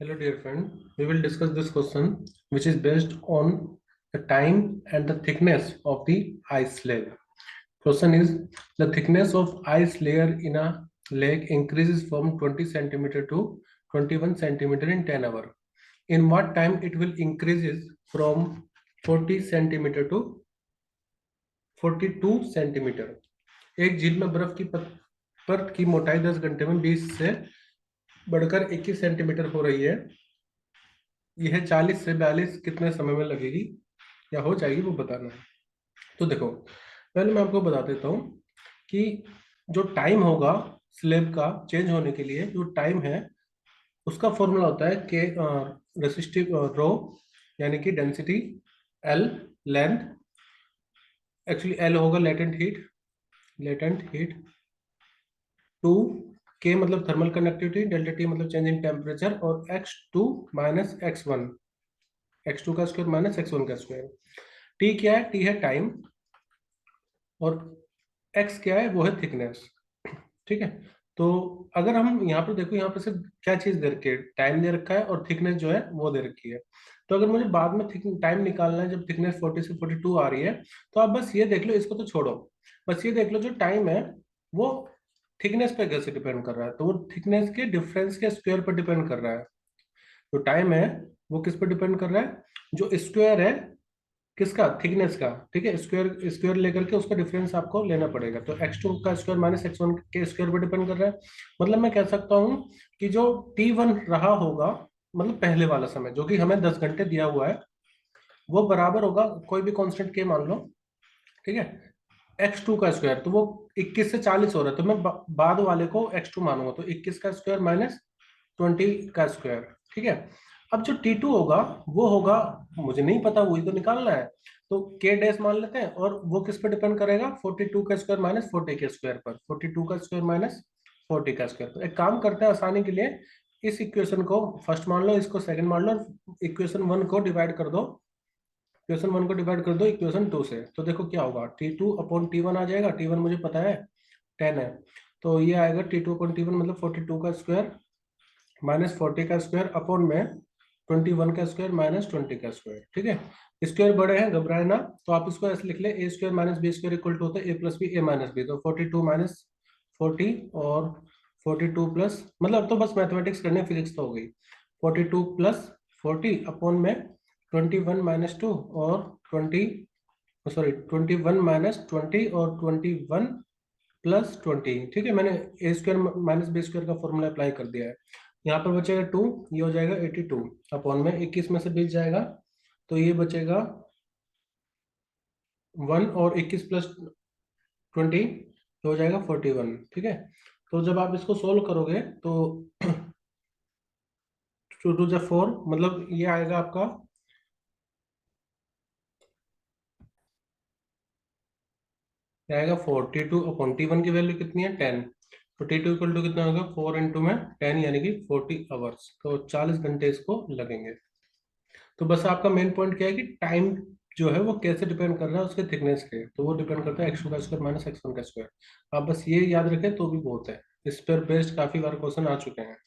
Hello, dear friend. We will discuss this question, which is based on the time and the thickness of the ice layer. Question is: the thickness of ice layer in a lake increases from 20 centimeter to 21 centimeter in 10 hours. In what time it will increases from 40 centimeter to 42 centimeter? एक झील में बर्फ की परत की मोटाई 10 घंटे में 20 से बढ़कर 21 सेंटीमीटर हो रही है। यह 40 से 42 कितने समय में लगेगी या हो जाएगी, वो बताना है। तो देखो, पहले मैं आपको बता देता हूँ कि जो टाइम होगा स्लेब का चेंज होने के लिए, जो टाइम है उसका फॉर्मूला होता है के रेसिस्टिव रो, यानी कि density, L length, actually L होगा लेटेंट हीट, टू के मतलब थर्मल कंडक्टिविटी, डेल्टा टी मतलब चेंज इन टेम्परेचर, और x2 माइनस x1, x2 का स्क्वायर माइनस x1 का स्क्वायर। टी क्या है? टी है टाइम, और x क्या है? वो है थिकनेस। ठीक है, तो अगर हम यहाँ पर देखो, यहाँ पर सिर्फ क्या चीज दे रखी है? टाइम दे रखा है और थिकनेस जो है वो दे रखी है। तो अगर मुझे बाद में टाइम निकालना है जब थिकनेस 40 से 42 आ रही है, तो आप बस ये देख लो, इसको तो छोड़ो, बस ये देख लो जो टाइम है वो थिकनेस पे कैसे डिपेंड कर रहा है। तो वो थिकनेस के डिफरेंस के स्क्वायर पर डिपेंड कर रहा है। जो टाइम है वो किस पर डिपेंड कर रहा है? जो स्क्वायर है किसका? थिकनेस का। ठीक है, स्क्वायर स्क्वायर लेकर के उसका डिफरेंस आपको लेना पड़ेगा। तो x2 का स्क्वायर माइनस x1 के स्क्वायर पर डिपेंड कर रहा है। मतलब मैं कह सकता हूँ कि जो t1 रहा होगा, मतलब पहले वाला समय जो कि हमें 10 घंटे दिया हुआ है, वो बराबर होगा कोई भी कांस्टेंट k मान लो। ठीक है, x2 का स्क्वायर, तो वो 21 से 40 हो रहा है, तो मैं बाद वाले को x2 मानूंगा, तो 21 का स्क्वायर माइनस 20 का स्क्वायर। ठीक है, अब जो T2 होगा वो होगा, मुझे नहीं पता, वही तो निकालना है। तो K डैश मान लेते हैं, और वो किस पर डिपेंड करेगा? 42 का स्क्वायर माइनस 40 के स्क्वायर पर। 42 का स्क्वायर माइनस 40 का स्क्वायर पर। एक काम करते हैं आसानी के लिए, इस इक्वेशन को फर्स्ट मान लो, इसको सेकंड मान लो, इक्वेशन वन को डिवाइड कर दो, इक्वेशन टू से। तो देखो क्या होगा, T2 अपॉन T1 आ जाएगा। T1 मुझे पता है 10 है, तो ये आएगा T2 अपॉन T1 मतलब 42 का स्क्वायर माइनस 40 का स्क्वायर अपॉन में 21 का स्क्वायर माइनस 20 का स्क्वायर। ठीक है, स्क्वायर बड़े हैं, घबराए ना। तो आप इसको ऐसे लिख ले, A square minus B square equal to होता है A plus B A minus B. तो 42 माइनस 40 और 42 प्लस, मतलब अब तो बस मैथमेटिक्स करने, फिजिक्स तो हो गई। 42 प्लस 40 अपॉन में 21 माइनस 2 और 20, सॉरी 21 माइनस 20 और 21 प्लस 20। ठीक है, मैंने ए स्क्वायर माइनस बी स्क्वायर का फॉर्मूला अप्लाई कर दिया है। यहाँ पर बचेगा 2, ये हो जाएगा 82 अपॉन में 21 में से 20 जाएगा, तो ये बचेगा 1, और 21 प्लस 20 तो हो जाएगा 41। ठीक है, तो जब आप इसको सोल्व करोगे तो 2 टू 4, मतलब ये आएगा आपका, ये आएगा 42 अपॉन T1 की वैल्यू कितनी है? 10। तो T2 इक्वल टू कितना होगा? 4 इंटू में 10 यानी कि 40 आवर्स, तो 40 घंटे इसको लगेंगे। तो बस आपका मेन पॉइंट क्या है कि टाइम जो है वो कैसे डिपेंड कर रहा है उसके थिकनेस पे, तो वो डिपेंड करता है x2 का स्क्वायर माइनस x1 का स्क्वायर। आप बस ये याद रखें तो भी बहुत है, इस पर बेस्ड काफी बार क्वेश्चन आ चुके हैं।